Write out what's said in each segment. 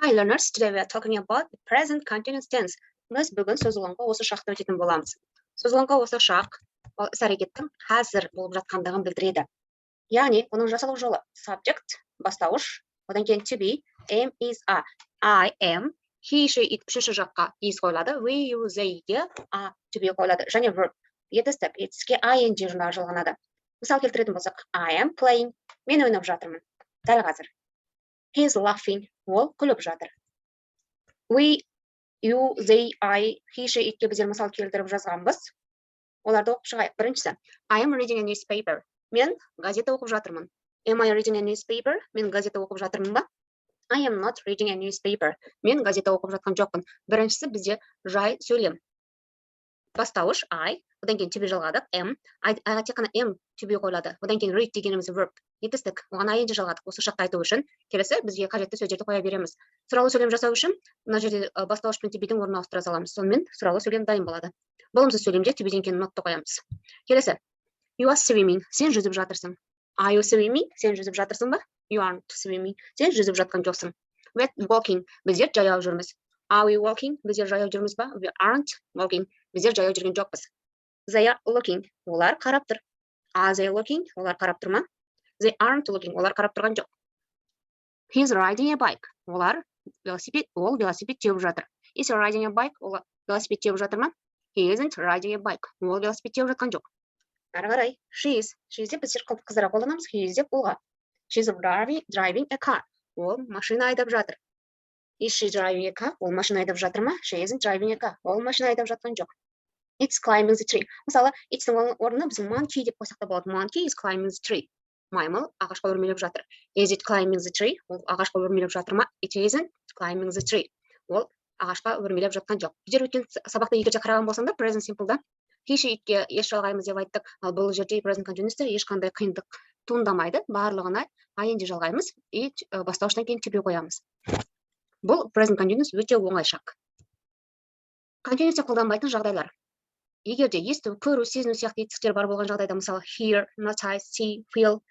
Hi learners, today we are talking about the present continuous tense. Biz bugun so'zg'onga o'sha shaqda o'tетін bo'lamiz. So'zg'onga o'sha shaq іс-әрекеттің қазір болып жатқандығын білдіреді. Яғни, оның жасалу жолы subject, бастауыш, одан кейін to be, am, is, are, I am, he, she, it үшінші жаққа is қойылады, we, you, theyге are, to be қойылады, және verb, етістік, етіске ing жалғанады. Мысал келтіретін болсақ, I am playing, мен ойнап жатырмын, дәл қазір. He is laughing, ол күліп жатыр. We, you, they, I, he, she, itке біздер мысал келтіріп жазғанбыз. Оларды оқып шығайық. Біріншісі, I am reading a newspaper. Мен газета оқып жатырмын. Am I reading a newspaper? Мен газета оқып жатырмын ба? I am not reading a newspaper. Мен газета оқып жатқан жоқпын. Біріншісі бізде жай сөйлем. Бастауыш I, одан кейін to be жалғадық am, I-ға тек қана am to be қойылады. Одан кейін read дегеніміз verb. Етістік, оған ing жалғадық. Осы шақта айту үшін келесі бізге қажетті сөздерді қоя береміз. Сұралы сөйлем жасау үшін мына жерде бастауыш пен to be-дің орнына ауыстыра саламыз. Сонымен сұралы сөйлем дайын болады. Болымсыз сөйлемде to be-ден кейін нотты қоямыз. Келесі. You are swimming. Сен жүзіп жатырсың. Are you swimming? Сен жүзіп жатырсың ба? You aren't swimming. Сен жүзіп жатқан жоқсың. We're walking. Біздер жаяу жүрміз. Are we walking? Біздер жаяу жүрміз ба? We aren't walking. Біздер жаяу жүрген жоқпыз. They are looking. Олар қарап тұр. Are they looking? Олар қарап тұр ма? They aren't looking. Олар қарап тұрған жоқ. He's riding a bike. Ол велосипед теуіп жатыр. Is he riding a bike? Ол велосипед теуіп жатыр ма? He isn't riding a bike. Ол велосипед теуіп жатқан жоқ. Ары қарай. She is деп біздер қыздыра қолданамыз. He is деп олға. She's driving a car. Ол машина айдап жатыр. Is she driving a car? Ол машина айдап жатыр ма? She isn't driving a car. Ол машина айдап жатқан жоқ. It's climbing the tree. Мысалы, it's-ның орнына біз monkey деп қойсақ та болады. Monkey is climbing the tree. Маймыл ағашқа өрмелеп жатыр. Is it climbing the tree? Ол ағашқа өрмелеп жатыр ма? It isn't climbing the tree. Ол ағашқа өрмелеп жатқан жоқ. Біздер өткен сабақта егерде қараған болсаңдар, present simple-да he, she, itке еш жалғаймыз деп айттық. Ал бұл жерде present continuous-та ешқандай қиындық туындамайды. Барлығына ing жалғаймыз и бастауыштан кейін to be қоямыз. Бұл present continuous өте оңай шақ. Continuous қолданбайтын жағдайлар. Егерде есту, көру, сезіну сияқты етістіктер бар болған жағдайда, мысалы hear, notice, see, feel,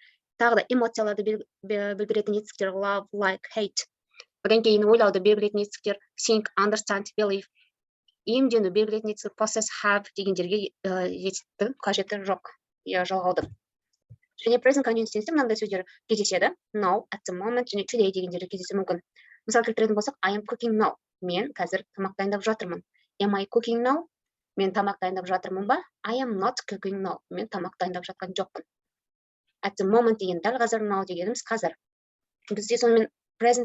тағы да эмоцияларды білдіретін етістіктер love, like, hate. Одан кейін ойлауды белгілейтін етістіктер think, understand, believe. Иемдену белгілейтін етістік possess, have дегендерге етістіктің қажеті жоқ, жалғаудың. Және present continuous тенсте мынандай сөздер кездеседі. Now, at the moment, және today дегендері кездесуі мүмкін. Мысал келтіретін болсақ, I am cooking now. Мен қазір тамақ дайындап жатырмын. Am I cooking now? Мен тамақ дайындап жатырмын ба? I am not cooking now. Мен тамақ дайындап жатқан жоқпын. At the moment деген дәл қазір now дегеніміз қазір. Бізде сонымен present